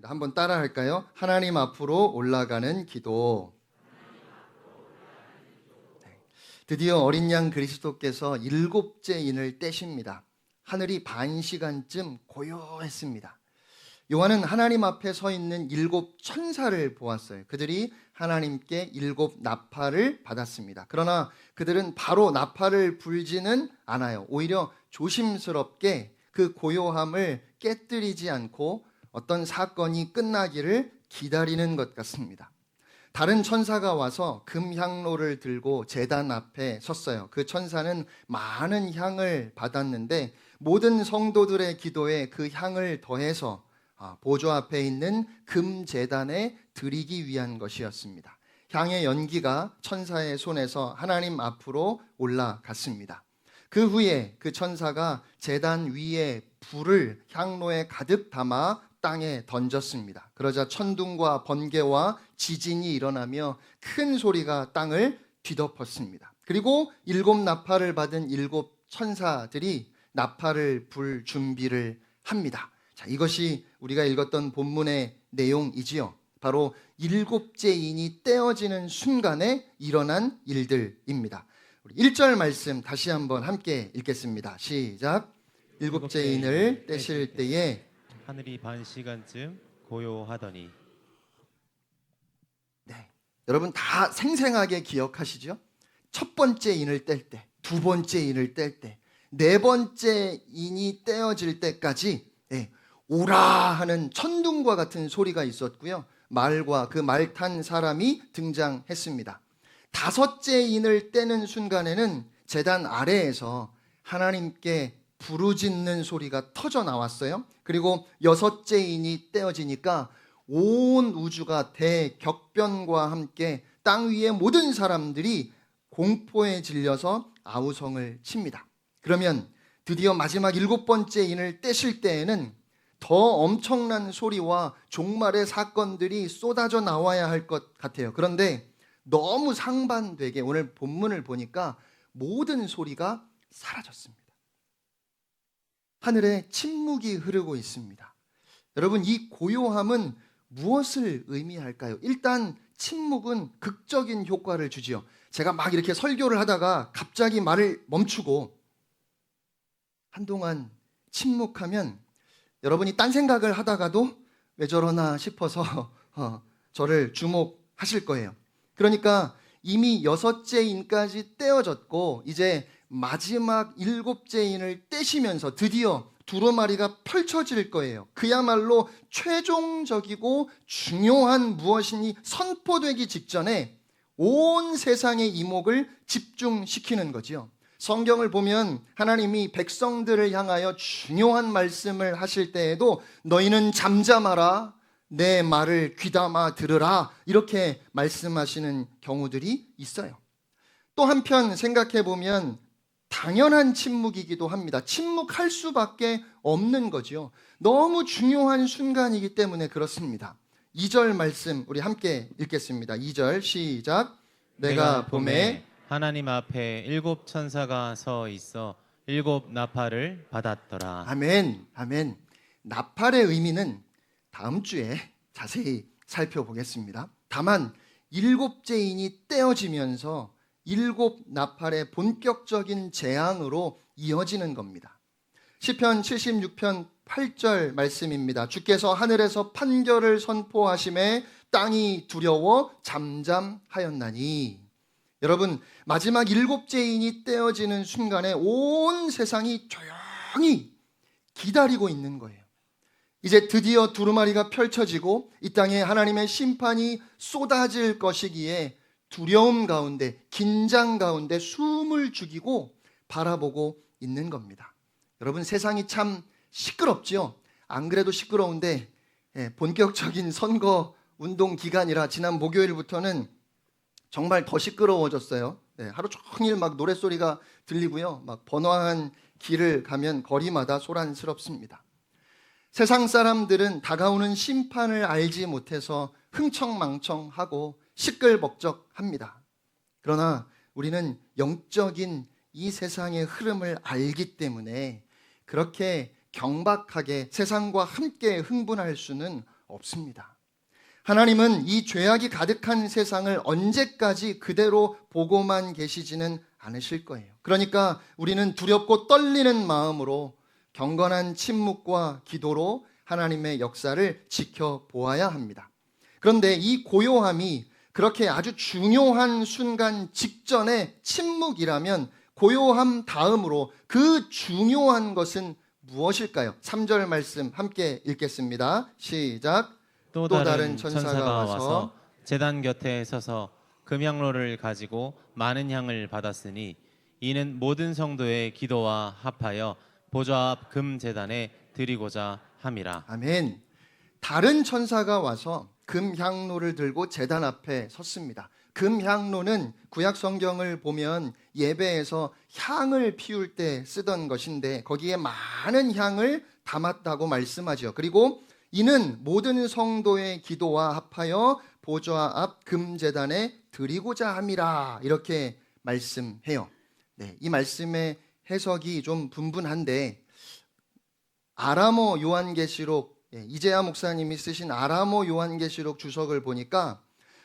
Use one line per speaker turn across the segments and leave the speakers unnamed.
하겠습니다. 한번 따라 할까요? 하나님 앞으로 올라가는 기도. 드디어 어린 양 그리스도께서 일곱째 인을 떼십니다. 하늘이 반 시간쯤 고요했습니다. 요한은 하나님 앞에 서 있는 일곱 천사를 보았어요. 그들이 하나님께 일곱 나팔을 받았습니다. 그러나 그들은 바로 나팔을 불지는 않아요. 오히려 조심스럽게 그 고요함을 깨뜨리지 않고 어떤 사건이 끝나기를 기다리는 것 같습니다. 다른 천사가 와서 금향로를 들고 제단 앞에 섰어요. 그 천사는 많은 향을 받았는데 모든 성도들의 기도에 그 향을 더해서 보좌 앞에 있는 금제단에 드리기 위한 것이었습니다. 향의 연기가 천사의 손에서 하나님 앞으로 올라갔습니다. 그 후에 그 천사가 제단 위에 불을 향로에 가득 담아 땅에 던졌습니다. 그러자 천둥과 번개와 지진이 일어나며 큰 소리가 땅을 뒤덮었습니다. 그리고 일곱 나팔을 받은 일곱 천사들이 나팔을 불 준비를 합니다. 자, 이것이 우리가 읽었던 본문의 내용이지요. 바로 일곱째 인이 떼어지는 순간에 일어난 일들입니다. 1절 말씀 다시 한번 함께 읽겠습니다. 시작. 일곱째 인을 떼실 때에
하늘이 반 시간쯤 고요하더니.
네, 여러분 다 생생하게 기억하시죠? 첫 번째 인을 뗄 때, 두 번째 인을 뗄 때, 네 번째 인이 떼어질 때까지 오라 하는 천둥과 같은 소리가 있었고요. 말과 그 말 탄 사람이 등장했습니다. 다섯째 인을 떼는 순간에는 제단 아래에서 하나님께 부르짖는 소리가 터져 나왔어요. 그리고 여섯째 인이 떼어지니까 온 우주가 대격변과 함께 땅 위의 모든 사람들이 공포에 질려서 아우성을 칩니다. 그러면 드디어 마지막 일곱 번째 인을 떼실 때에는 더 엄청난 소리와 종말의 사건들이 쏟아져 나와야 할 것 같아요. 그런데 너무 상반되게 오늘 본문을 보니까 모든 소리가 사라졌습니다. 하늘에 침묵이 흐르고 있습니다. 여러분, 이 고요함은 무엇을 의미할까요? 일단 침묵은 극적인 효과를 주지요. 제가 막 이렇게 설교를 하다가 갑자기 말을 멈추고 한동안 침묵하면 여러분이 딴 생각을 하다가도 왜 저러나 싶어서 저를 주목하실 거예요. 그러니까 이미 여섯째 인까지 떼어졌고 이제 마지막 일곱째 인을 떼시면서 드디어 두루마리가 펼쳐질 거예요. 그야말로 최종적이고 중요한 무엇이니 선포되기 직전에 온 세상의 이목을 집중시키는 거지요. 성경을 보면 하나님이 백성들을 향하여 중요한 말씀을 하실 때에도 너희는 잠잠하라, 내 말을 귀담아 들으라, 이렇게 말씀하시는 경우들이 있어요. 또 한편 생각해 보면 당연한 침묵이기도 합니다. 침묵할 수밖에 없는 거죠. 너무 중요한 순간이기 때문에 그렇습니다. 2절 말씀 우리 함께 읽겠습니다. 2절 시작. 내가 봄에
하나님 앞에 일곱 천사가 서 있어 일곱 나팔을 받았더라.
아멘, 아멘. 나팔의 의미는 다음 주에 자세히 살펴보겠습니다. 다만 일곱째 인이 떼어지면서 일곱 나팔의 본격적인 재앙으로 이어지는 겁니다. 시편 76편 8절 말씀입니다. 주께서 하늘에서 판결을 선포하심에 땅이 두려워 잠잠하였나니. 여러분, 마지막 일곱째 인이 떼어지는 순간에 온 세상이 조용히 기다리고 있는 거예요. 이제 드디어 두루마리가 펼쳐지고 이 땅에 하나님의 심판이 쏟아질 것이기에 두려움 가운데, 긴장 가운데 숨을 죽이고 바라보고 있는 겁니다. 여러분, 세상이 참 시끄럽죠? 안 그래도 시끄러운데 본격적인 선거 운동 기간이라 지난 목요일부터는 정말 더 시끄러워졌어요. 하루 종일 막 노랫소리가 들리고요. 막 번화한 길을 가면 거리마다 소란스럽습니다. 세상 사람들은 다가오는 심판을 알지 못해서 흥청망청하고 시끌벅적합니다. 그러나 우리는 영적인 이 세상의 흐름을 알기 때문에 그렇게 경박하게 세상과 함께 흥분할 수는 없습니다. 하나님은 이 죄악이 가득한 세상을 언제까지 그대로 보고만 계시지는 않으실 거예요. 그러니까 우리는 두렵고 떨리는 마음으로 경건한 침묵과 기도로 하나님의 역사를 지켜보아야 합니다. 그런데 이 고요함이 그렇게 아주 중요한 순간 직전의 침묵이라면 고요함 다음으로 그 중요한 것은 무엇일까요? 3절 말씀 함께 읽겠습니다. 시작.
또 다른 천사가 와서 제단 곁에 서서 금향로를 가지고 많은 향을 받았으니 이는 모든 성도의 기도와 합하여 보좌 앞 금 제단에 드리고자 함이라.
아멘. 다른 천사가 와서 금향로를 들고 제단 앞에 섰습니다. 금향로는 구약 성경을 보면 예배에서 향을 피울 때 쓰던 것인데 거기에 많은 향을 담았다고 말씀하죠. 그리고 이는 모든 성도의 기도와 합하여 보좌 앞 금제단에 드리고자 함이라 이렇게 말씀해요. 네, 이 말씀의 해석이 좀 분분한데 아라모 요한계시록 이재하 목사님이 쓰신 아라모 요한계시록 주석을 보니까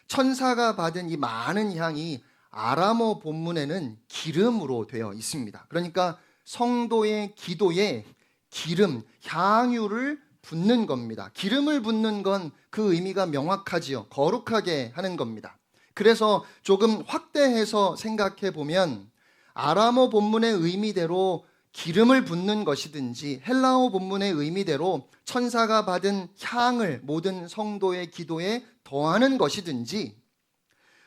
천사가 받은 이 많은 향이 아라모 본문에는 기름으로 되어 있습니다. 그러니까 성도의 기도에 기름, 향유를 붓는 겁니다. 기름을 붓는 건 그 의미가 명확하지요. 거룩하게 하는 겁니다. 그래서 조금 확대해서 생각해 보면 아람어 본문의 의미대로 기름을 붓는 것이든지 헬라어 본문의 의미대로 천사가 받은 향을 모든 성도의 기도에 더하는 것이든지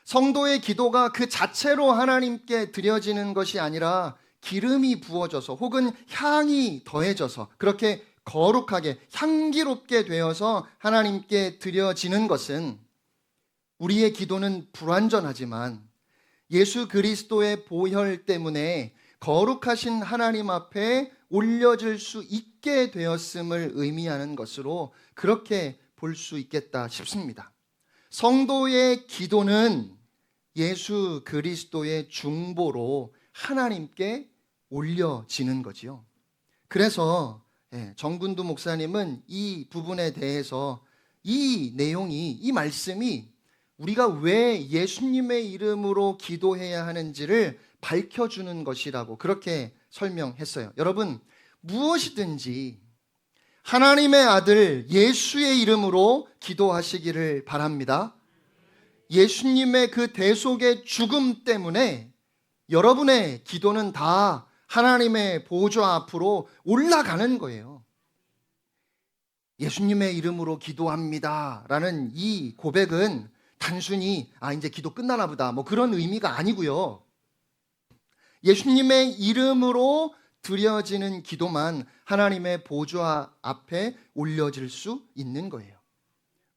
성도의 기도가 그 자체로 하나님께 드려지는 것이 아니라 기름이 부어져서 혹은 향이 더해져서 그렇게 거룩하게 향기롭게 되어서 하나님께 드려지는 것은 우리의 기도는 불완전하지만 예수 그리스도의 보혈 때문에 거룩하신 하나님 앞에 올려질 수 있게 되었음을 의미하는 것으로 그렇게 볼 수 있겠다 싶습니다. 성도의 기도는 예수 그리스도의 중보로 하나님께 올려지는 거지요. 그래서 정군두 목사님은 이 부분에 대해서 이 내용이, 이 말씀이 우리가 왜 예수님의 이름으로 기도해야 하는지를 밝혀주는 것이라고 그렇게 설명했어요. 여러분, 무엇이든지 하나님의 아들 예수의 이름으로 기도하시기를 바랍니다. 예수님의 그 대속의 죽음 때문에 여러분의 기도는 다 하나님의 보좌 앞으로 올라가는 거예요. 예수님의 이름으로 기도합니다 라는 이 고백은 단순히 이제 기도 끝나나 보다 뭐 그런 의미가 아니고요. 예수님의 이름으로 드려지는 기도만 하나님의 보좌 앞에 올려질 수 있는 거예요.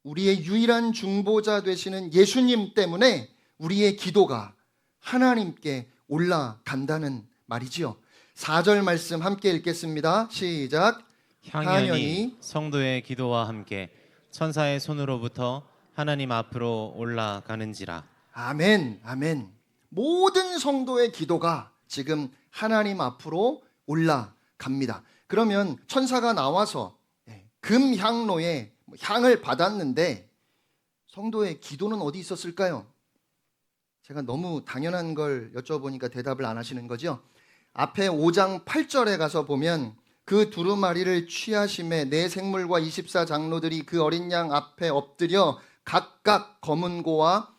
우리의 유일한 중보자 되시는 예수님 때문에 우리의 기도가 하나님께 올라간다는 말이지요. 4절 말씀 함께 읽겠습니다. 시작.
향연이 성도의 기도와 함께 천사의 손으로부터 하나님 앞으로 올라가는지라.
아멘, 아멘. 모든 성도의 기도가 지금 하나님 앞으로 올라갑니다. 그러면 천사가 나와서 금향로에 향을 받았는데 성도의 기도는 어디 있었을까요? 제가 너무 당연한 걸 여쭤보니까 대답을 안 하시는 거죠? 앞에 5장 8절에 가서 보면 그 두루마리를 취하심에 네 생물과 24장로들이 그 어린 양 앞에 엎드려 각각 검은 고와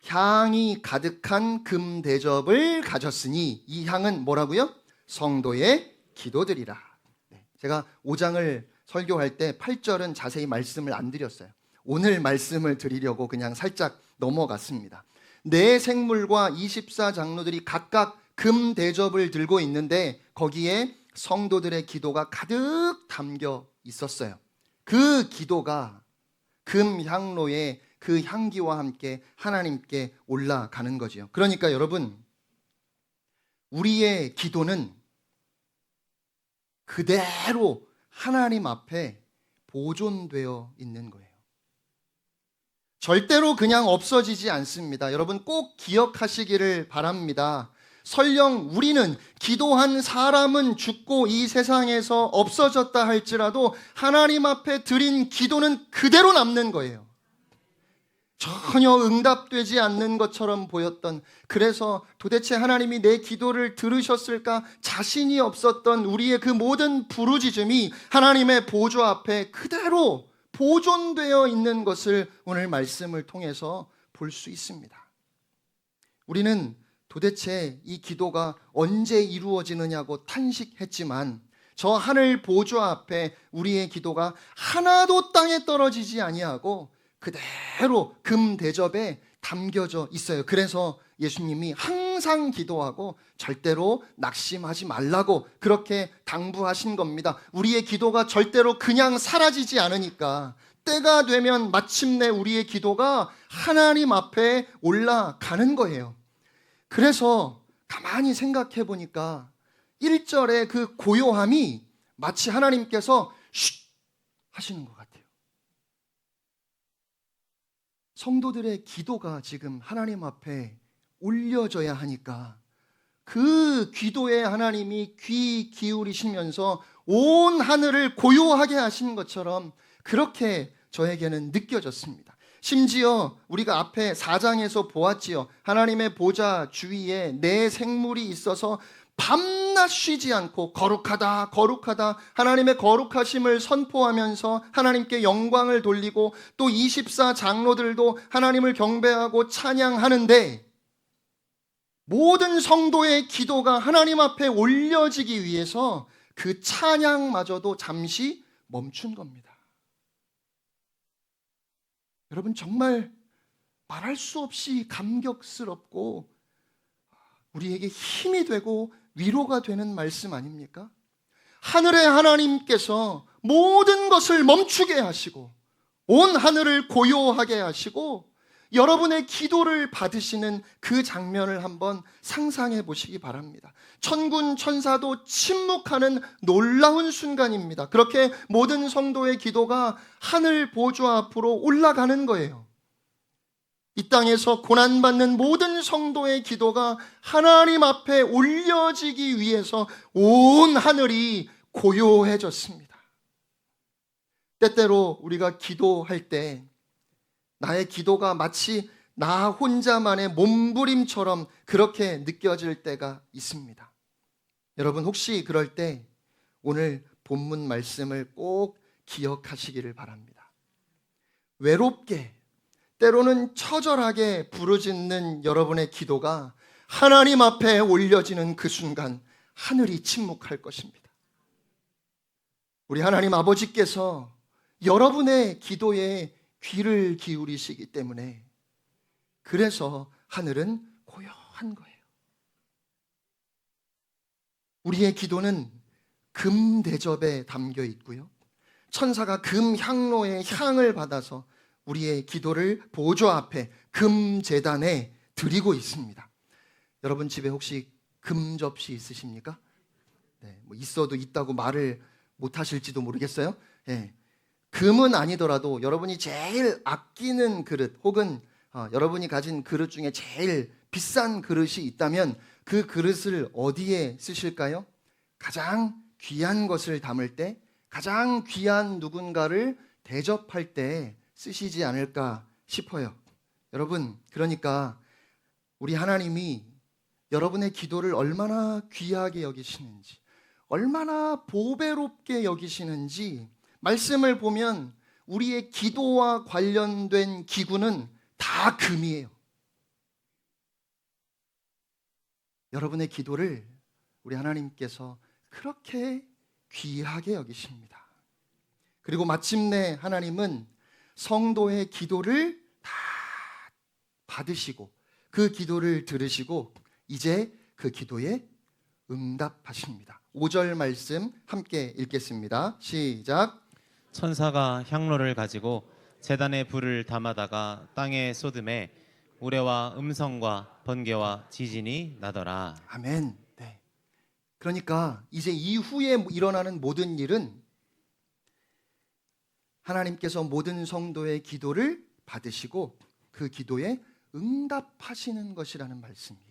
향이 가득한 금 대접을 가졌으니 이 향은 뭐라고요? 성도의 기도들이라. 제가 5장을 설교할 때 8절은 자세히 말씀을 안 드렸어요. 오늘 말씀을 드리려고 그냥 살짝 넘어갔습니다. 네 생물과 24장로들이 각각 금 대접을 들고 있는데 거기에 성도들의 기도가 가득 담겨 있었어요. 그 기도가 금향로의 그 향기와 함께 하나님께 올라가는 거지요. 그러니까 여러분, 우리의 기도는 그대로 하나님 앞에 보존되어 있는 거예요. 절대로 그냥 없어지지 않습니다. 여러분 꼭 기억하시기를 바랍니다. 설령 우리는 기도한 사람은 죽고 이 세상에서 없어졌다 할지라도 하나님 앞에 드린 기도는 그대로 남는 거예요. 전혀 응답되지 않는 것처럼 보였던, 그래서 도대체 하나님이 내 기도를 들으셨을까 자신이 없었던 우리의 그 모든 부르짖음이 하나님의 보좌 앞에 그대로 보존되어 있는 것을 오늘 말씀을 통해서 볼 수 있습니다. 우리는 도대체 이 기도가 언제 이루어지느냐고 탄식했지만 저 하늘 보좌 앞에 우리의 기도가 하나도 땅에 떨어지지 아니하고 그대로 금 대접에 담겨져 있어요. 그래서 예수님이 항상 기도하고 절대로 낙심하지 말라고 그렇게 당부하신 겁니다. 우리의 기도가 절대로 그냥 사라지지 않으니까 때가 되면 마침내 우리의 기도가 하나님 앞에 올라가는 거예요. 그래서 가만히 생각해 보니까 1절의 그 고요함이 마치 하나님께서 쉿 하시는 것 같아요. 성도들의 기도가 지금 하나님 앞에 올려져야 하니까 그 기도에 하나님이 귀 기울이시면서 온 하늘을 고요하게 하신 것처럼 그렇게 저에게는 느껴졌습니다. 심지어 우리가 앞에 4장에서 보았지요. 하나님의 보좌 주위에 네 생물이 있어서 밤낮 쉬지 않고 거룩하다 거룩하다 하나님의 거룩하심을 선포하면서 하나님께 영광을 돌리고 또 24장로들도 하나님을 경배하고 찬양하는데 모든 성도의 기도가 하나님 앞에 올려지기 위해서 그 찬양마저도 잠시 멈춘 겁니다. 여러분, 정말 말할 수 없이 감격스럽고 우리에게 힘이 되고 위로가 되는 말씀 아닙니까? 하늘의 하나님께서 모든 것을 멈추게 하시고 온 하늘을 고요하게 하시고 여러분의 기도를 받으시는 그 장면을 한번 상상해 보시기 바랍니다. 천군 천사도 침묵하는 놀라운 순간입니다. 그렇게 모든 성도의 기도가 하늘 보좌 앞으로 올라가는 거예요. 이 땅에서 고난받는 모든 성도의 기도가 하나님 앞에 올려지기 위해서 온 하늘이 고요해졌습니다. 때때로 우리가 기도할 때 나의 기도가 마치 나 혼자만의 몸부림처럼 그렇게 느껴질 때가 있습니다. 여러분, 혹시 그럴 때 오늘 본문 말씀을 꼭 기억하시기를 바랍니다. 외롭게 때로는 처절하게 부르짖는 여러분의 기도가 하나님 앞에 올려지는 그 순간 하늘이 침묵할 것입니다. 우리 하나님 아버지께서 여러분의 기도에 귀를 기울이시기 때문에 그래서 하늘은 고요한 거예요. 우리의 기도는 금 대접에 담겨 있고요. 천사가 금 향로의 향을 받아서 우리의 기도를 보좌 앞에 금 제단에 드리고 있습니다. 여러분 집에 혹시 금 접시 있으십니까? 네, 뭐 있어도 있다고 말을 못 하실지도 모르겠어요. 네. 금은 아니더라도 여러분이 제일 아끼는 그릇 혹은 여러분이 가진 그릇 중에 제일 비싼 그릇이 있다면 그 그릇을 어디에 쓰실까요? 가장 귀한 것을 담을 때, 가장 귀한 누군가를 대접할 때 쓰시지 않을까 싶어요. 여러분, 그러니까 우리 하나님이 여러분의 기도를 얼마나 귀하게 여기시는지, 얼마나 보배롭게 여기시는지 말씀을 보면 우리의 기도와 관련된 기구는 다 금이에요. 여러분의 기도를 우리 하나님께서 그렇게 귀하게 여기십니다. 그리고 마침내 하나님은 성도의 기도를 다 받으시고 그 기도를 들으시고 이제 그 기도에 응답하십니다. 5절 말씀 함께 읽겠습니다. 시작.
천사가 향로를 가지고 제단에 불을 담아다가 땅에 쏟음에 우레와 음성과 번개와 지진이 나더라.
아멘. 네. 그러니까 이제 이후에 일어나는 모든 일은 하나님께서 모든 성도의 기도를 받으시고 그 기도에 응답하시는 것이라는 말씀이에요.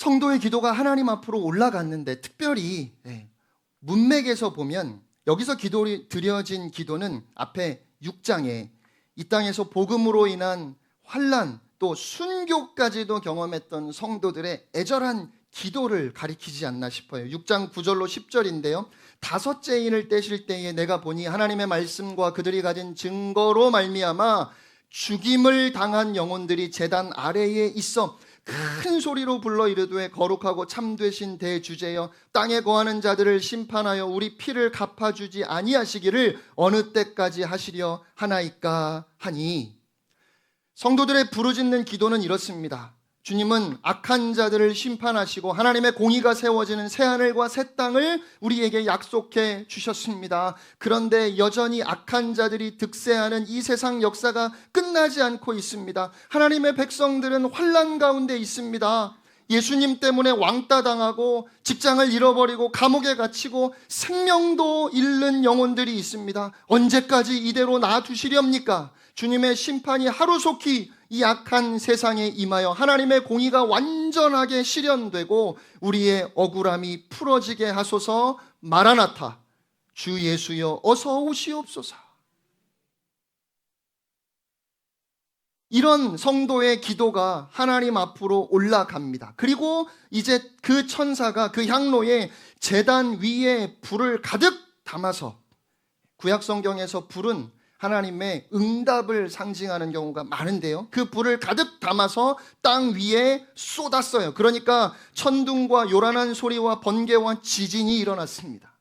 성도의 기도가 하나님 앞으로 올라갔는데 특별히 문맥에서 보면 여기서 드려진 기도는 앞에 6장에 이 땅에서 복음으로 인한 환난 또 순교까지도 경험했던 성도들의 애절한 기도를 가리키지 않나 싶어요. 6장 9절로 10절인데요. 다섯째 인을 떼실 때에 내가 보니 하나님의 말씀과 그들이 가진 증거로 말미암아 죽임을 당한 영혼들이 제단 아래에 있어 큰 소리로 불러 이르되 거룩하고 참되신 대주제여 땅에 거하는 자들을 심판하여 우리 피를 갚아주지 아니하시기를 어느 때까지 하시려 하나이까 하니, 성도들의 부르짖는 기도는 이렇습니다. 주님은 악한 자들을 심판하시고 하나님의 공의가 세워지는 새하늘과 새 땅을 우리에게 약속해 주셨습니다. 그런데 여전히 악한 자들이 득세하는 이 세상 역사가 끝나지 않고 있습니다. 하나님의 백성들은 환난 가운데 있습니다. 예수님 때문에 왕따 당하고 직장을 잃어버리고 감옥에 갇히고 생명도 잃는 영혼들이 있습니다. 언제까지 이대로 놔두시렵니까? 주님의 심판이 하루속히 이 악한 세상에 임하여 하나님의 공의가 완전하게 실현되고 우리의 억울함이 풀어지게 하소서. 마라나타, 주 예수여 어서 오시옵소서. 이런 성도의 기도가 하나님 앞으로 올라갑니다. 그리고 이제 그 천사가 그 향로에 제단 위에 불을 가득 담아서, 구약 성경에서 불은 하나님의 응답을 상징하는 경우가 많은데요, 그 불을 가득 담아서 땅 위에 쏟았어요. 그러니까 천둥과 요란한 소리와 번개와 지진이 일어났습니다.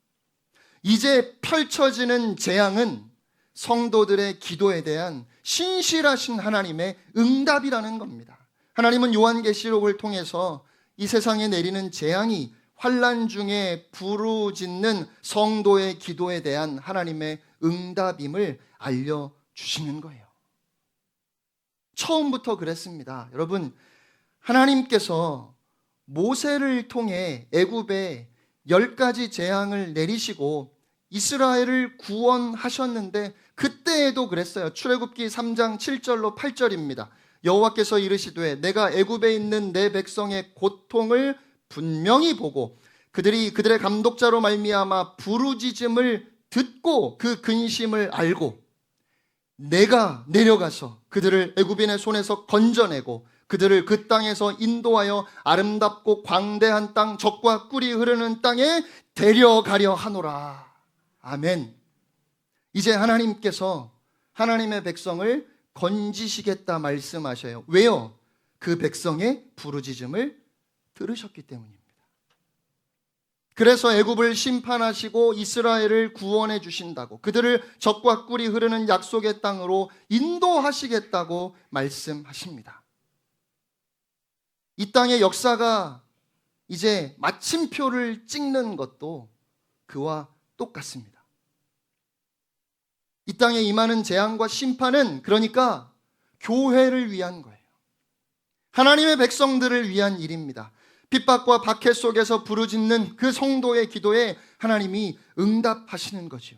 이제 펼쳐지는 재앙은 성도들의 기도에 대한 신실하신 하나님의 응답이라는 겁니다. 하나님은 요한계시록을 통해서 이 세상에 내리는 재앙이 환난 중에 부르짖는 성도의 기도에 대한 하나님의 응답임을 알려주시는 거예요. 처음부터 그랬습니다. 여러분, 하나님께서 모세를 통해 애굽에 10가지 재앙을 내리시고 이스라엘을 구원하셨는데 그때에도 그랬어요. 출애굽기 3장 7절로 8절입니다. 여호와께서 이르시되 내가 애굽에 있는 내 백성의 고통을 분명히 보고 그들의 감독자로 말미암아 부르짖음을 듣고 그 근심을 알고 내가 내려가서 그들을 애굽인의 손에서 건져내고 그들을 그 땅에서 인도하여 아름답고 광대한 땅, 젖과 꿀이 흐르는 땅에 데려가려 하노라. 아멘. 이제 하나님께서 하나님의 백성을 건지시겠다 말씀하셔요. 왜요? 그 백성의 부르짖음을 들으셨기 때문입니다. 그래서 애굽을 심판하시고 이스라엘을 구원해 주신다고, 그들을 젖과 꿀이 흐르는 약속의 땅으로 인도하시겠다고 말씀하십니다. 이 땅의 역사가 이제 마침표를 찍는 것도 그와 똑같습니다. 이 땅에 임하는 재앙과 심판은 그러니까 교회를 위한 거예요. 하나님의 백성들을 위한 일입니다. 핍박과 박해 속에서 부르짖는 그 성도의 기도에 하나님이 응답하시는 거죠.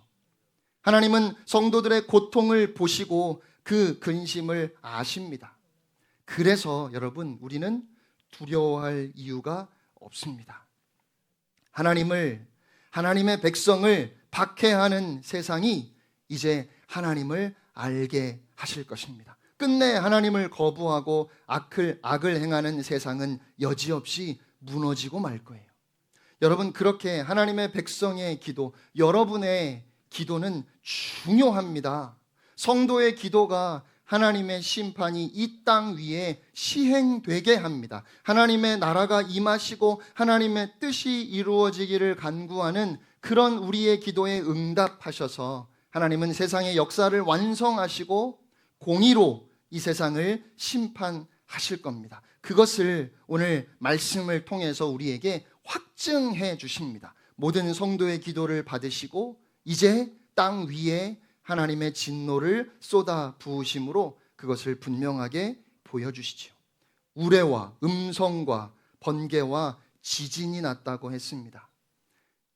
하나님은 성도들의 고통을 보시고 그 근심을 아십니다. 그래서 여러분, 우리는 두려워할 이유가 없습니다. 하나님의 백성을 박해하는 세상이 이제 하나님을 알게 하실 것입니다. 끝내 하나님을 거부하고 악을 행하는 세상은 여지없이 무너지고 말 거예요. 여러분, 그렇게 하나님의 백성의 기도, 여러분의 기도는 중요합니다. 성도의 기도가 하나님의 심판이 이 땅 위에 시행되게 합니다. 하나님의 나라가 임하시고 하나님의 뜻이 이루어지기를 간구하는 그런 우리의 기도에 응답하셔서 하나님은 세상의 역사를 완성하시고 공의로 이 세상을 심판하실 겁니다. 그것을 오늘 말씀을 통해서 우리에게 확증해 주십니다. 모든 성도의 기도를 받으시고 이제 땅 위에 하나님의 진노를 쏟아 부으심으로 그것을 분명하게 보여주시죠. 우레와 음성과 번개와 지진이 났다고 했습니다.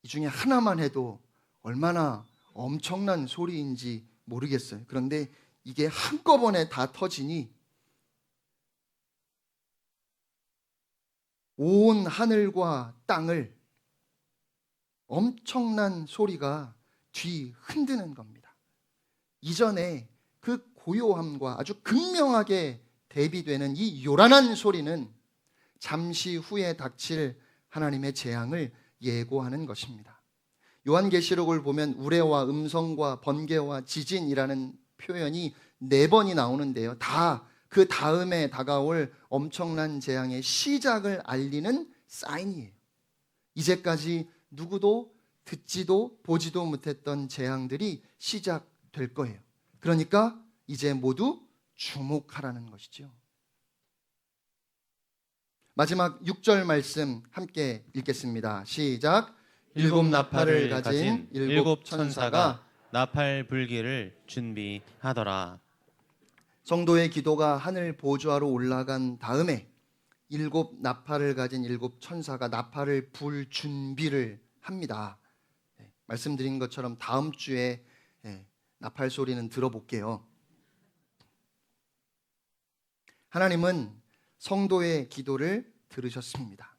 이 중에 하나만 해도 얼마나 엄청난 소리인지 모르겠어요. 그런데 이게 한꺼번에 다 터지니 온 하늘과 땅을 엄청난 소리가 뒤흔드는 겁니다. 이전에 그 고요함과 아주 극명하게 대비되는 이 요란한 소리는 잠시 후에 닥칠 하나님의 재앙을 예고하는 것입니다. 요한계시록을 보면 우레와 음성과 번개와 지진이라는 표현이 4번이 나오는데요. 다 그 다음에 다가올 엄청난 재앙의 시작을 알리는 사인이에요. 이제까지 누구도 듣지도 보지도 못했던 재앙들이 시작될 거예요. 그러니까 이제 모두 주목하라는 것이죠. 마지막 6절 말씀 함께 읽겠습니다. 시작.
7 나팔을 가진 7 천사가 나팔 불기를 준비하더라.
성도의 기도가 하늘 보좌로 올라간 다음에 7 나팔을 가진 7 천사가 나팔을 불 준비를 합니다. 말씀드린 것처럼 다음 주에 나팔 소리는 들어볼게요. 하나님은 성도의 기도를 들으셨습니다.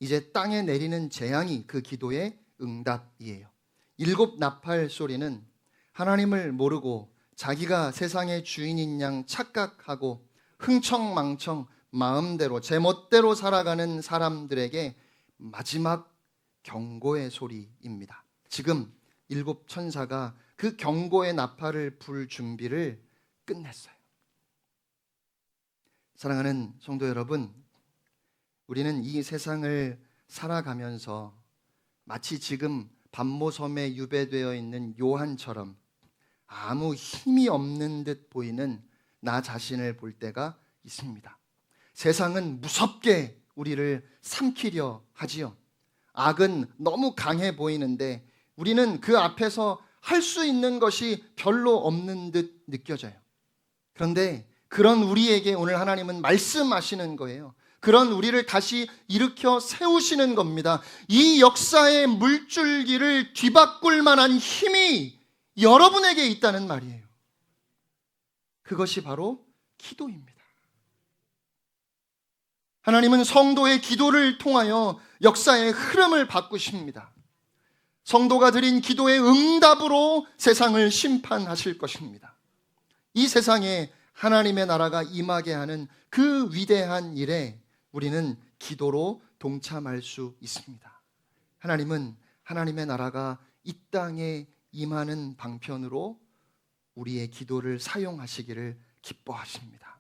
이제 땅에 내리는 재앙이 그 기도의 응답이에요. 7 나팔 소리는 하나님을 모르고 자기가 세상의 주인인 양 착각하고 흥청망청 마음대로 제멋대로 살아가는 사람들에게 마지막 경고의 소리입니다. 지금 7 천사가 그 경고의 나팔을 불 준비를 끝냈어요. 사랑하는 성도 여러분, 우리는 이 세상을 살아가면서 마치 지금 반모섬에 유배되어 있는 요한처럼 아무 힘이 없는 듯 보이는 나 자신을 볼 때가 있습니다. 세상은 무섭게 우리를 삼키려 하지요. 악은 너무 강해 보이는데 우리는 그 앞에서 할 수 있는 것이 별로 없는 듯 느껴져요. 그런데 그런 우리에게 오늘 하나님은 말씀하시는 거예요. 그런 우리를 다시 일으켜 세우시는 겁니다. 이 역사의 물줄기를 뒤바꿀 만한 힘이 여러분에게 있다는 말이에요. 그것이 바로 기도입니다. 하나님은 성도의 기도를 통하여 역사의 흐름을 바꾸십니다. 성도가 드린 기도의 응답으로 세상을 심판하실 것입니다. 이 세상에 하나님의 나라가 임하게 하는 그 위대한 일에 우리는 기도로 동참할 수 있습니다. 하나님은 하나님의 나라가 이 땅에 임하는 방편으로 우리의 기도를 사용하시기를 기뻐하십니다.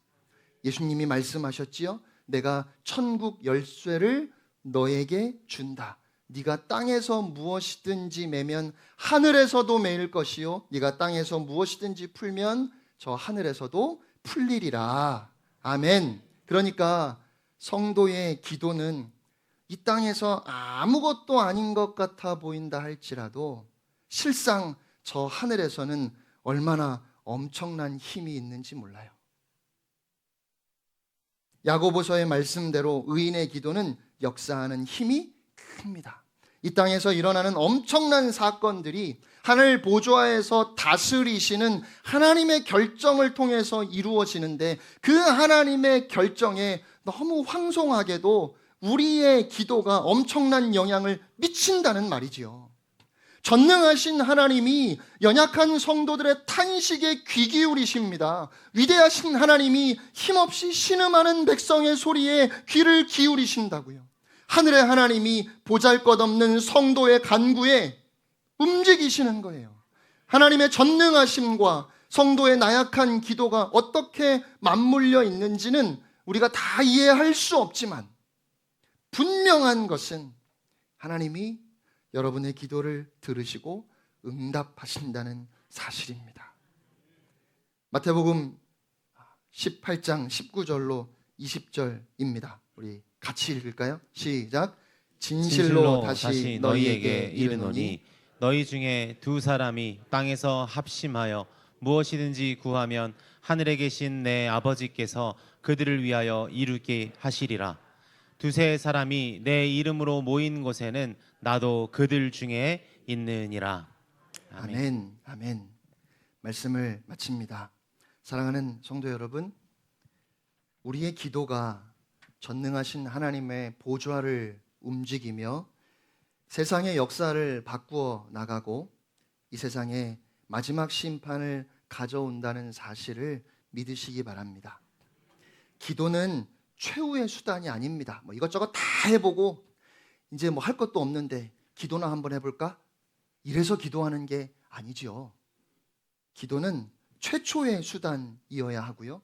예수님이 말씀하셨지요. 내가 천국 열쇠를 너에게 준다. 네가 땅에서 무엇이든지 매면 하늘에서도 매일 것이요 네가 땅에서 무엇이든지 풀면 저 하늘에서도 풀리리라. 아멘. 그러니까 성도의 기도는 이 땅에서 아무것도 아닌 것 같아 보인다 할지라도 실상 저 하늘에서는 얼마나 엄청난 힘이 있는지 몰라요. 야고보서의 말씀대로 의인의 기도는 역사하는 힘이 큽니다. 이 땅에서 일어나는 엄청난 사건들이 하늘 보좌에서 다스리시는 하나님의 결정을 통해서 이루어지는데 그 하나님의 결정에 너무 황송하게도 우리의 기도가 엄청난 영향을 미친다는 말이지요. 전능하신 하나님이 연약한 성도들의 탄식에 귀 기울이십니다. 위대하신 하나님이 힘없이 신음하는 백성의 소리에 귀를 기울이신다고요. 하늘의 하나님이 보잘것없는 성도의 간구에 움직이시는 거예요. 하나님의 전능하심과 성도의 나약한 기도가 어떻게 맞물려 있는지는 우리가 다 이해할 수 없지만 분명한 것은 하나님이 여러분의 기도를 들으시고 응답하신다는 사실입니다. 마태복음 18장 19절로 20절입니다. 우리 같이 읽을까요? 시작. 진실로 다시 너희에게 이르노니
너희 중에 2 사람이 땅에서 합심하여 무엇이든지 구하면 하늘에 계신 내 아버지께서 그들을 위하여 이루게 하시리라. 2-3 사람이 내 이름으로 모인 곳에는 나도 그들 중에 있느니라. 아멘.
아멘. 아멘. 말씀을 마칩니다. 사랑하는 성도 여러분, 우리의 기도가 전능하신 하나님의 보좌를 움직이며 세상의 역사를 바꾸어 나가고 이 세상에 마지막 심판을 가져온다는 사실을 믿으시기 바랍니다. 기도는 최후의 수단이 아닙니다. 이것저것 다 해보고 이제 할 것도 없는데 기도나 한번 해볼까? 이래서 기도하는 게 아니죠. 기도는 최초의 수단이어야 하고요.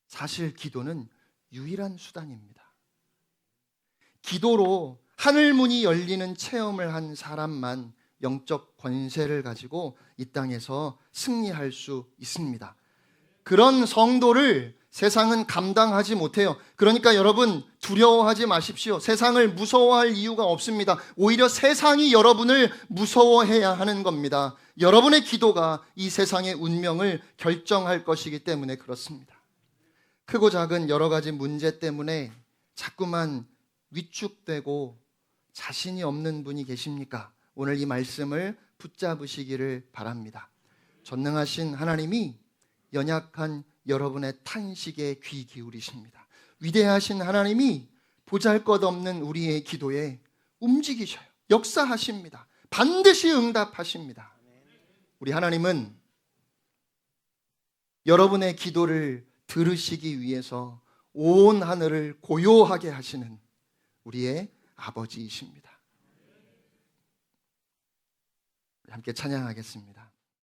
사실 기도는 유일한 수단입니다. 기도로 하늘 문이 열리는 체험을 한 사람만 영적 권세를 가지고 이 땅에서 승리할 수 있습니다. 그런 성도를 세상은 감당하지 못해요. 그러니까 여러분 두려워하지 마십시오. 세상을 무서워할 이유가 없습니다. 오히려 세상이 여러분을 무서워해야 하는 겁니다. 여러분의 기도가 이 세상의 운명을 결정할 것이기 때문에 그렇습니다. 크고 작은 여러 가지 문제 때문에 자꾸만 위축되고 자신이 없는 분이 계십니까? 오늘 이 말씀을 붙잡으시기를 바랍니다. 전능하신 하나님이 연약한 여러분의 탄식에 귀 기울이십니다. 위대하신 하나님이 보잘것없는 우리의 기도에 움직이셔요. 역사하십니다. 반드시 응답하십니다. 우리 하나님은 여러분의 기도를 들으시기 위해서 온 하늘을 고요하게 하시는 우리의 아버지이십니다. 함께 찬양하겠습니다.